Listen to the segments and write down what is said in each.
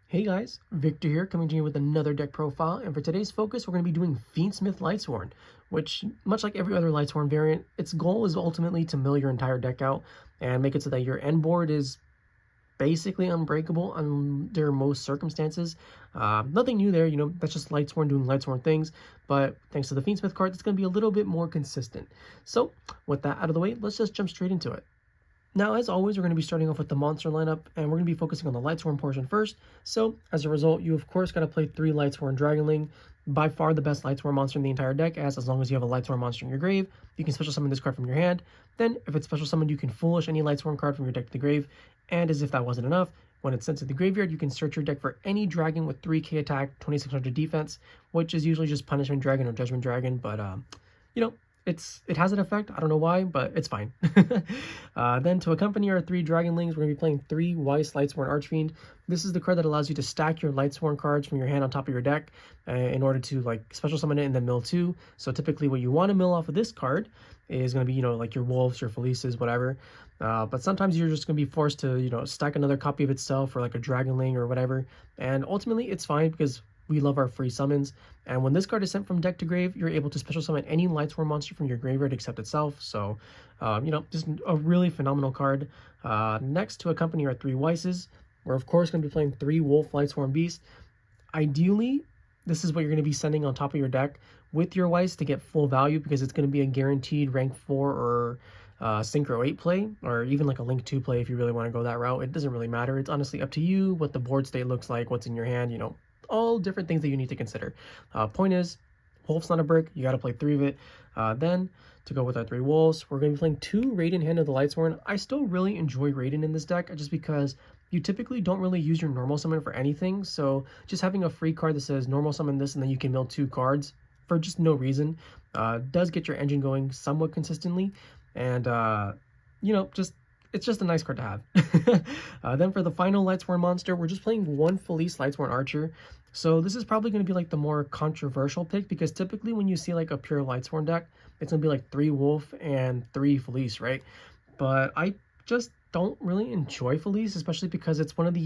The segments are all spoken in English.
Hey guys, Victor here, coming to you with another deck profile, and for today's focus, we're going to be doing Fiendsmith Lightsworn, which, much like every other Lightsworn variant, its goal is ultimately to mill your entire deck out and make it so that your end board is basically unbreakable under most circumstances. Nothing new there, that's just Lightsworn doing Lightsworn things, but thanks to the Fiendsmith card, it's going to be a little bit more consistent. So, with that out of the way, let's just jump straight into it. Now, as always, we're going to be starting off with the monster lineup, and we're going to be focusing on the Lightsworn portion first. So, as a result, you of course got to play 3 Lightsworn Dragonling, by far the best Lightsworn monster in the entire deck, as long as you have a Lightsworn monster in your grave, you can special summon this card from your hand. Then, if it's special summoned, you can Foolish any Lightsworn card from your deck to the grave, and as if that wasn't enough, when it's sent to the graveyard, you can search your deck for any dragon with 3k attack, 2600 defense, which is usually just Punishment Dragon or Judgment Dragon, but, it has an effect. I don't know why, but it's fine. Then to accompany our 3 Dragonlings, we're going to be playing 3 Weiss Lightsworn Archfiend. This is the card that allows you to stack your Lightsworn cards from your hand on top of your deck in order to special summon it and then mill 2. So typically what you want to mill off of this card is going to be, like your Wulfs, your Felices, whatever. But sometimes you're just going to be forced to, stack another copy of itself or like a Dragonling or whatever. And ultimately it's fine because we love our free summons, and when this card is sent from deck to grave, you're able to special summon any Lightsworn monster from your graveyard except itself. So, just a really phenomenal card. Next, to accompany our 3 Weisses, we're of course going to be playing 3 Wulf Lightsworn Beasts. Ideally, this is what you're going to be sending on top of your deck with your Weiss to get full value, because it's going to be a guaranteed rank 4 or Synchro 8 play, or even like a Link 2 play if you really want to go that route. It doesn't really matter. It's honestly up to you, what the board state looks like, what's in your hand, all different things that you need to consider. Point is, Wulf's not a brick, you got to play 3 of it. Then, to go with our 3 Wolves, we're going to be playing 2 Raiden Hand of the Lightsworn. I still really enjoy Raiden in this deck, just because you typically don't really use your normal summon for anything, so just having a free card that says normal summon this and then you can mill 2 cards for just no reason does get your engine going somewhat consistently, and it's just a nice card to have. Then for the final Lightsworn monster, we're just playing 1 Felis Lightsworn Archer. So this is probably going to be like the more controversial pick, because typically when you see like a pure Lightsworn deck, it's going to be like 3 Wulf and 3 Felis, right? But I just don't really enjoy Felis, especially because it's one of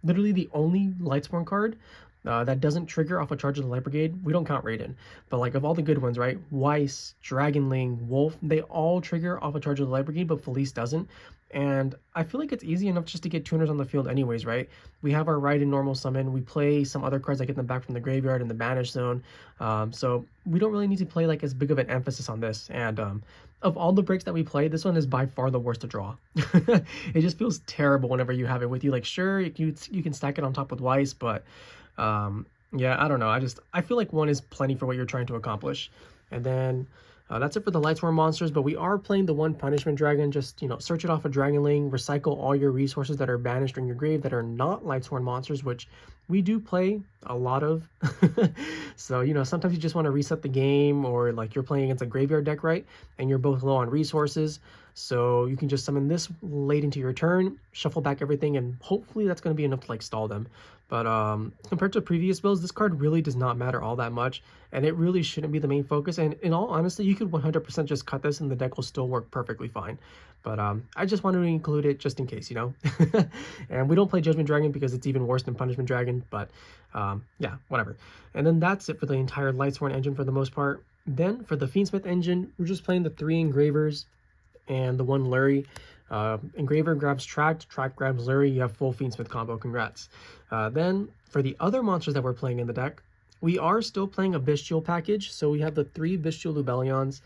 literally the only Lightsworn card that doesn't trigger off a charge of the Light Brigade. We don't count Raiden, but like of all the good ones, right? Weiss, Dragonling, Wulf, they all trigger off a charge of the Light Brigade, but Felis doesn't. And I feel like it's easy enough just to get tuners on the field anyways, right? We have our Raiden normal summon, we play some other cards that get them back from the graveyard in the banish zone, so we don't really need to play like as big of an emphasis on this. And of all the breaks that we play, this one is by far the worst to draw. It just feels terrible whenever you have it with you. Like, sure, you can stack it on top with Weiss, but yeah, I don't know. I feel like 1 is plenty for what you're trying to accomplish. And then that's it for the Lightsworn monsters, but we are playing the 1 Punishment Dragon. Just, search it off a Dragonling, recycle all your resources that are banished in your grave that are not Lightsworn monsters, which we do play a lot of. So, sometimes you just want to reset the game, or like you're playing against a graveyard deck, right? And you're both low on resources. So you can just summon this late into your turn, shuffle back everything, and hopefully that's going to be enough to like stall them. But compared to previous builds, this card really does not matter all that much, and it really shouldn't be the main focus. And in all honesty, you could 100% just cut this and the deck will still work perfectly fine. But I just wanted to include it just in case, And we don't play Judgment Dragon because it's even worse than Punishment Dragon, but yeah, whatever. And then that's it for the entire Lightsworn engine for the most part. Then for the Fiendsmith engine, we're just playing the 3 engravers and the 1 Lurrie. Engraver grabs tract, tract grabs Lurrie, you have full Fiendsmith combo, congrats. Then for the other monsters that we're playing in the deck, we are still playing a Bystial package, so we have the 3 Bystial Lubellions.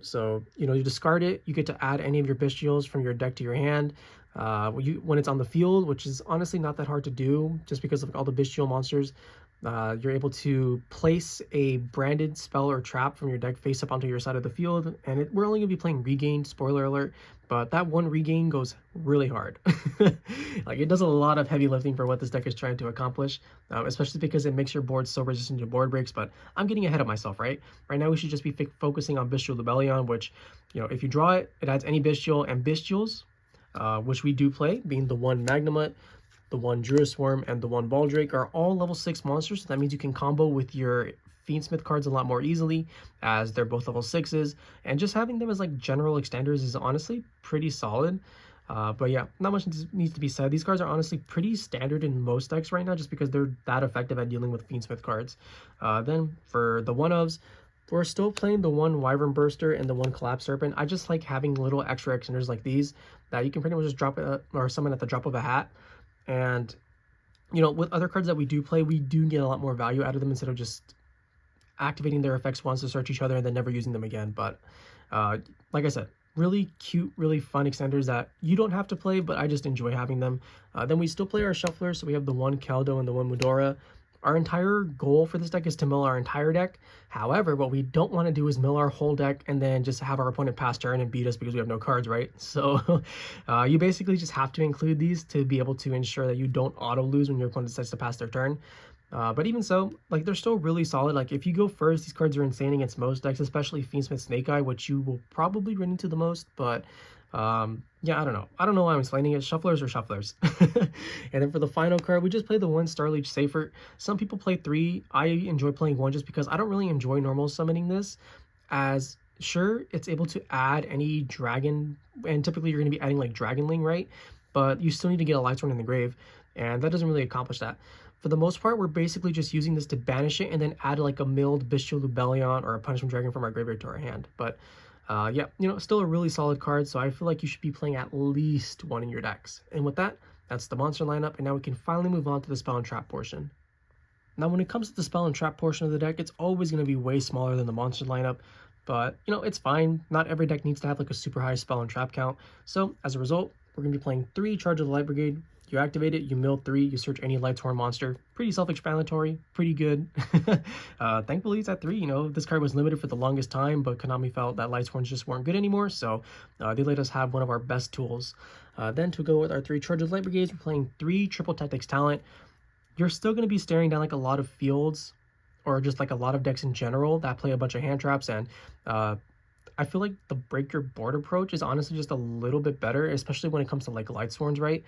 So you discard it, you get to add any of your Bystials from your deck to your hand when it's on the field, which is honestly not that hard to do, just because of all the Bystial monsters. You're able to place a branded spell or trap from your deck face up onto your side of the field, and we're only going to be playing regain, spoiler alert, but that 1 regain goes really hard. Like, it does a lot of heavy lifting for what this deck is trying to accomplish, especially because it makes your board so resistant to board breaks. But I'm getting ahead of myself, right? Right now we should just be focusing on Bystial Lubellion, which, if you draw it, it adds any Bystial, and Bystials, which we do play, being the 1 magnamhut, the 1 Druiswurm, and the 1 Baldrake, are all level 6 monsters, so that means you can combo with your Fiendsmith cards a lot more easily, as they're both level 6s, and just having them as like general extenders is honestly pretty solid. But yeah, not much needs to be said. These cards are honestly pretty standard in most decks right now, just because they're that effective at dealing with Fiendsmith cards. Then for the one-ofs, we're still playing the one wyverburster and the one collapserpent. I just like having little extra extenders like these that you can pretty much just drop it or summon at the drop of a hat. And you know, with other cards that we do play, we do get a lot more value out of them instead of just activating their effects once to search each other and then never using them again. But like I said, really cute, really fun extenders that you don't have to play, but I just enjoy having them. Then we still play our shufflers, so we have the one Keldo and the one Mudora. Our entire goal for this deck is to mill our entire deck. However, what we don't want to do is mill our whole deck and then just have our opponent pass turn and beat us because we have no cards, right? So you basically just have to include these to be able to ensure that you don't auto lose when your opponent decides to pass their turn. But even so, like, they're still really solid. Like, if you go first, these cards are insane against most decks, especially Fiendsmith Snake Eye, which you will probably run into the most. But yeah, I don't know why I'm explaining it. Shufflers are shufflers. And then for the final card, we just play the one Starliege seyfert. Some people play 3. I enjoy playing 1 just because I don't really enjoy normal summoning this, as sure, it's able to add any dragon, and typically you're going to be adding like Dragonling, right? But you still need to get a Lightsworn in the grave, and that doesn't really accomplish that. For the most part, we're basically just using this to banish it and then add like a milled Bystial Lubellion or a Punishment Dragon from our graveyard to our hand. But yeah, you know, still a really solid card, so I feel like you should be playing at least 1 in your decks. And with that, that's the monster lineup, and now we can finally move on to the spell and trap portion. Now, when it comes to the spell and trap portion of the deck, it's always going to be way smaller than the monster lineup, but you know, it's fine. Not every deck needs to have like a super high spell and trap count. So as a result, we're going to be playing 3 Charge of the Light Brigade. You activate it, you mill 3, you search any Lightsworn monster. Pretty self-explanatory, pretty good. Thankfully, it's at 3. You know, this card was limited for the longest time, but Konami felt that Lightsworns just weren't good anymore, so they let us have one of our best tools. Then to go with our 3 Charge of Light Brigades, we're playing 3 Triple Tactics Talent. You're still going to be staring down like a lot of fields, or just like a lot of decks in general that play a bunch of hand traps, and I feel like the break your board approach is honestly just a little bit better, especially when it comes to like Lightsworns, right?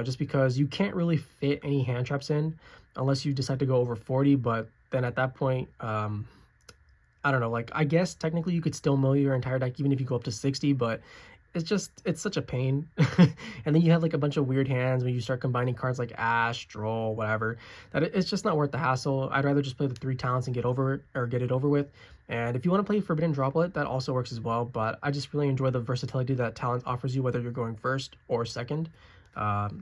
Just because you can't really fit any hand traps in unless you decide to go over 40, but then at that point, I don't know, like, I guess technically you could still mill your entire deck even if you go up to 60, but it's such a pain. And then you have like a bunch of weird hands when you start combining cards like Ash, Droll, whatever, that it's just not worth the hassle. I'd rather just play the 3 talents and get it over with. And if you want to play Forbidden Droplet, that also works as well, but I just really enjoy the versatility that talent offers you, whether you're going first or second.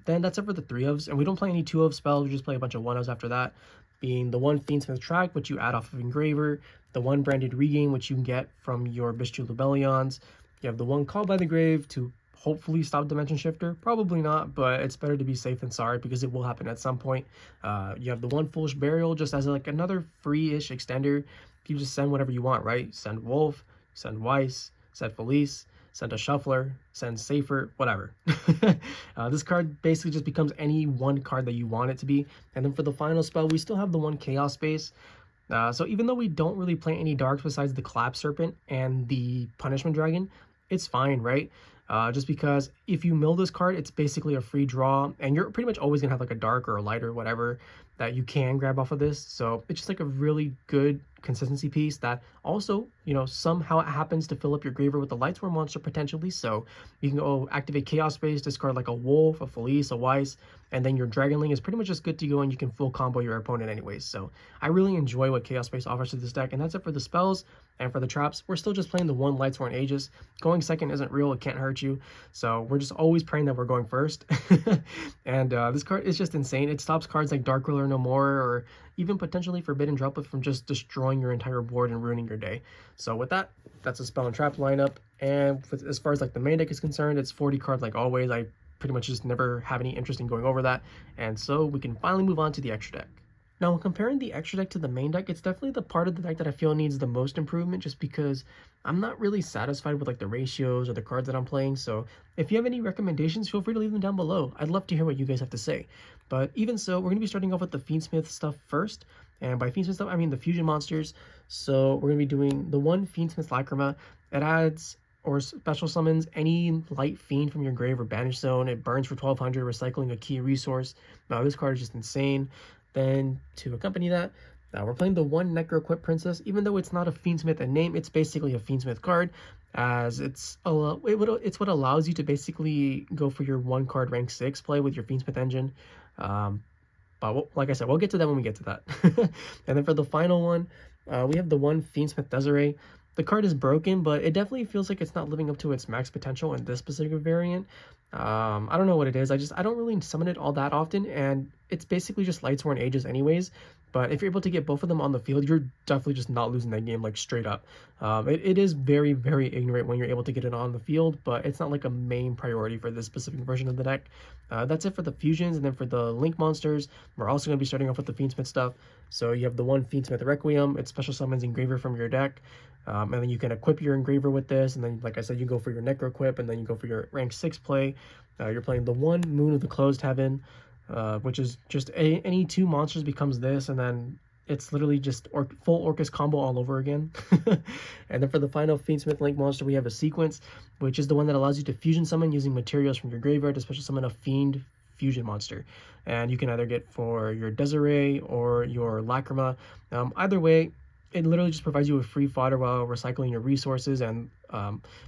Then that's it for the 3-ofs, and we don't play any 2-of spells. We just play a bunch of 1-ofs after that, being the one Fiendsmith Tract, which you add off of Engraver, the one Branded Regain, which you can get from your Bystial Lubellions. You have the one Called by the Grave to hopefully stop Dimension Shifter. Probably not, but it's better to be safe than sorry because it will happen at some point. You have the one Foolish Burial just as like another free-ish extender. You just send whatever you want, right? Send Wulf, send Weiss, send Felis, send a Shuffler, send seyfert, whatever. This card basically just becomes any one card that you want it to be. And then for the final spell, we still have the one Chaos Space. So even though we don't really play any darks besides the collapserpent and the Punishment Dragon, it's fine, right? Just because if you mill this card, it's basically a free draw, and you're pretty much always gonna have like a dark or a light or whatever that you can grab off of this. So it's just like a really good consistency piece that also, you know, somehow it happens to fill up your graveyard with a Lightsworn monster potentially. So you can go activate Chaos Space, discard like a Wulf, a Felis, a Weiss, and then your Dragonling is pretty much just good to go, and you can full combo your opponent anyways. So I really enjoy what Chaos Space offers to this deck, and that's it for the spells. And for the traps, we're still just playing the one Lightsworn Aegis. Going second isn't real, it can't hurt you. So we're just always praying that we're going first. And this card is just insane. It stops cards like Dark Ruler No More, or even potentially Forbidden Droplet from just destroying your entire board and ruining your day. So with that, that's a spell and trap lineup. And as far as like the main deck is concerned, it's 40 cards like always. I pretty much just never have any interest in going over that. And so we can finally move on to the extra deck. Now, when comparing the extra deck to the main deck, it's definitely the part of the deck that I feel needs the most improvement, just because I'm not really satisfied with like the ratios or the cards that I'm playing. So if you have any recommendations, feel free to leave them down below. I'd love to hear what you guys have to say. But even so, we're going to be starting off with the Fiendsmith stuff first. And by Fiendsmith stuff, I mean the fusion monsters. So we're going to be doing the one Fiendsmith Lacrima. It adds or special summons any light fiend from your grave or banish zone. It burns for 1200, recycling a key resource. Now this card is just insane. Then to accompany that, we're playing the one Necroquip Princess. Even though it's not a Fiendsmith in name, it's basically a Fiendsmith card. as it's what allows you to basically go for your 1 card rank 6 play with your Fiendsmith engine. But like I said, we'll get to that when we get to that. And then for the final one, we have the one Fiendsmith Desirae. The card is broken, but it definitely feels like it's not living up to its max potential in this specific variant. I don't know what it is. I don't really summon it all that often, and it's basically just Lightsworn Aegis anyways. But if you're able to get both of them on the field, you're definitely just not losing that game, like straight up. It is very, very ignorant when you're able to get it on the field, but it's not like a main priority for this specific version of the deck. That's it for the fusions, and then for the link monsters, we're also going to be starting off with the Fiendsmith stuff. So you have the one Fiendsmith Requiem. It special summons engraver from your deck. And then you can equip your engraver with this, and then like I said, you go for your Necroquip, and then you go for your rank 6 play. You're playing the one Moon of the Closed Heaven, which is just any 2 monsters becomes this, and then it's literally just full Orcus combo all over again. And then for the final Fiendsmith Link monster, we have a Sequence, which is the one that allows you to fusion summon using materials from your graveyard to special summon a Fiend fusion monster. And you can either get for your Desirae or your Lacrima. Either way, it literally just provides you with free fodder while recycling your resources. And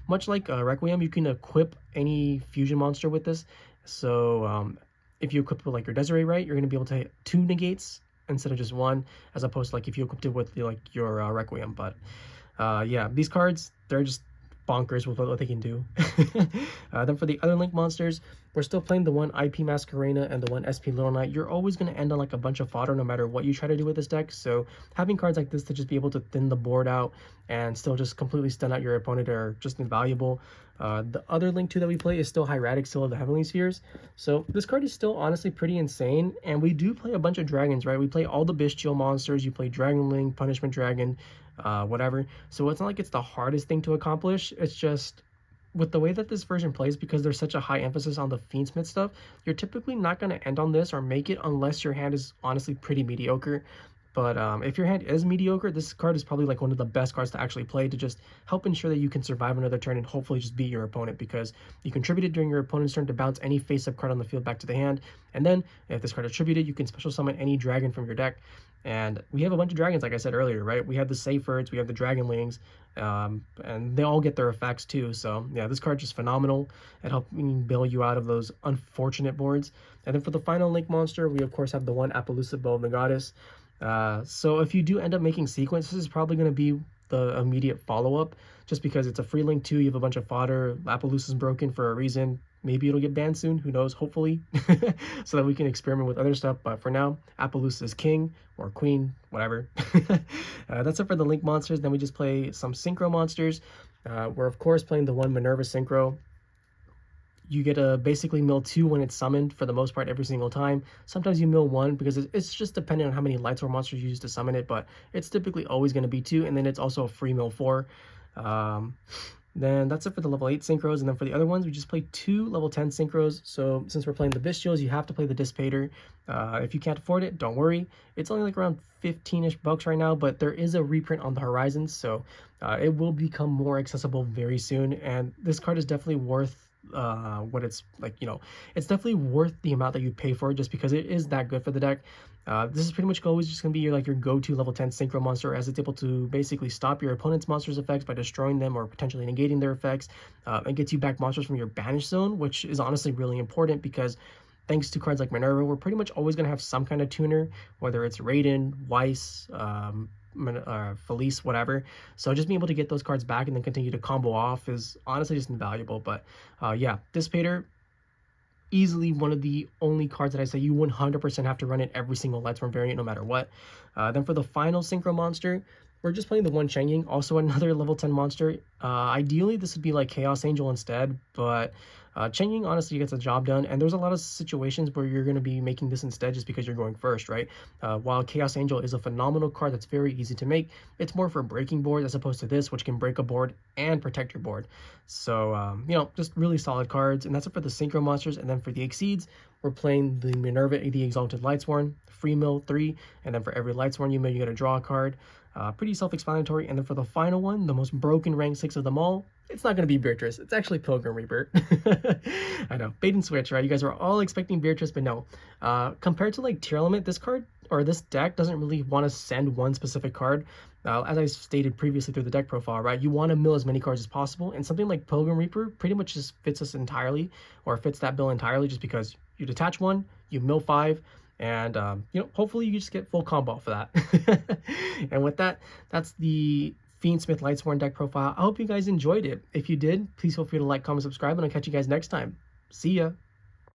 much like Requiem, you can equip any fusion monster with this. So if you equip with like your Desirae, right, you're going to be able to hit 2 negates instead of just 1, as opposed to like if you equipped it with like your Requiem. But yeah, these cards, they're just bonkers with what they can do. Then for the other link monsters, we're still playing the one IP Masquerena and the one SP Little Knight. You're always going to end on like a bunch of fodder no matter what you try to do with this deck, so having cards like this to just be able to thin the board out and still just completely stun out your opponent are just invaluable. The other link too that we play is still Hieratic Seal of the Heavenly Spheres. So this card is still honestly pretty insane, and we do play a bunch of dragons, right? We play all the Bystial monsters. You play Dragonling, Punishment Dragon, whatever. So it's not like it's the hardest thing to accomplish. It's just with the way that this version plays, because there's such a high emphasis on the Fiendsmith stuff, you're typically not going to end on this or make it unless your hand is honestly pretty mediocre. But if your hand is mediocre, this card is probably like one of the best cards to actually play to just help ensure that you can survive another turn and hopefully just beat your opponent, because you contributed during your opponent's turn to bounce any face-up card on the field back to the hand. And then if this card is attributed, you can special summon any dragon from your deck. And we have a bunch of dragons, like I said earlier, right? We have the Seyferts, we have the Dragonlings, and they all get their effects too. So yeah, this card is just phenomenal at helping bail you out of those unfortunate boards. And then for the final link monster, we of course have the one Appaloosa Bow of the Goddess. So if you do end up making Sequence, this is probably going to be the immediate follow-up, just because it's a free link too. You have a bunch of fodder. Appaloosa's broken for a reason. Maybe it'll get banned soon, who knows, hopefully, so that we can experiment with other stuff. But for now, Appaloosa is king or queen, whatever. That's it for the link monsters. Then we just play some synchro monsters. We're of course playing the one Minerva Synchro. You get to basically mill 2 when it's summoned for the most part every single time. Sometimes you mill 1 because it's just dependent on how many Lightsworn monsters you use to summon it, but it's typically always going to be 2, and then it's also a free mill 4. Then that's it for the level 8 synchros, and then for the other ones, we just play 2 level 10 synchros. So since we're playing the Bystials, you have to play the Dissipator. If you can't afford it, don't worry. It's only like around 15-ish bucks right now, but there is a reprint on the horizon, so it will become more accessible very soon. And this card is definitely worth what it's like, you know, it's definitely worth the amount that you pay for it, just because it is that good for the deck. This is pretty much always just going to be your go-to level 10 synchro monster, as it's able to basically stop your opponent's monsters' effects by destroying them or potentially negating their effects, and gets you back monsters from your banish zone, which is honestly really important, because thanks to cards like Minerva, we're pretty much always going to have some kind of tuner, whether it's Raiden, Weiss, Felis, whatever. So just being able to get those cards back and then continue to combo off is honestly just invaluable. But yeah, Dissipator, easily one of the only cards that I say you 100% have to run it every single Lightsworn variant, no matter what. Then for the final synchro monster, we're just playing the one Chengying, also another level 10 monster. Ideally, this would be like Chaos Angel instead, but Chengying honestly gets the job done, and there's a lot of situations where you're going to be making this instead just because you're going first, right? While Chaos Angel is a phenomenal card that's very easy to make, it's more for breaking boards as opposed to this, which can break a board and protect your board. So, you know, just really solid cards, and that's it for the synchro monsters. And then for the Exceeds, we're playing the Minerva, the Exalted Lightsworn, free mill 3, and then for every Lightsworn you mill, you get to draw a card. Pretty self-explanatory. And then for the final one, the most broken rank 6 of them all, it's not going to be Beatrice. It's actually Pilgrim Reaper. I know, bait and switch, right? You guys were all expecting Beatrice, but no. Compared to like Tear Element, this card or this deck doesn't really want to send one specific card. As I stated previously through the deck profile, right, you want to mill as many cards as possible, and something like Pilgrim Reaper pretty much just fits us entirely, or fits that bill entirely, just because you detach one, you mill 5, and you know, hopefully you just get full combo for that. And with that, that's the Fiendsmith Lightsworn deck profile. I hope you guys enjoyed it. If you did, please feel free to like, comment, subscribe, and I'll catch you guys next time. See ya!